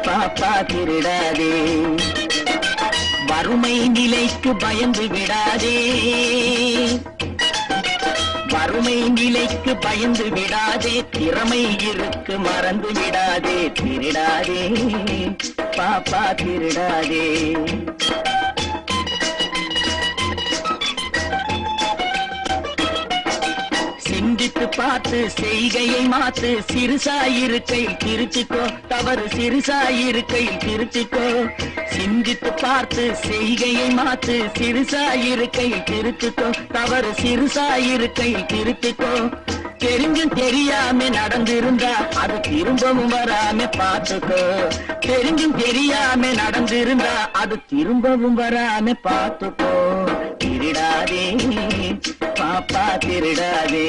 பாப்பா திருடாதே. வறுமை நிலைக்கு பயந்து விடாதே, வறுமை நிலைக்கு பயந்து விடாதே, திறமை இருக்கு மறந்து விடாதே, திருடாதே பாப்பா திருடாதே. சிந்தித்து பார்த்து செய்கையை மாத்து, சிறுசாயிருக்கையில் திருத்திக்கோ, தவறு சிறுசாயிருக்கையில் திருத்திக்கோ. சிந்தித்து பார்த்து செய்கையை மாத்து, சிறுசாயிருக்கையில் திருத்திக்கோ, தவறு சிறுசாயிருக்கையில் திருத்திக்கோ. தெரிஞ்சும் தெரியாம நடந்திருந்தா அது திரும்பவும் வராம பார்த்துக்கோ. தெரிஞ்சும் தெரியாம நடந்திருந்தா அது திரும்பவும் வராம பார்த்துக்கோ. திருடாதே பாப்பா திருடாதே.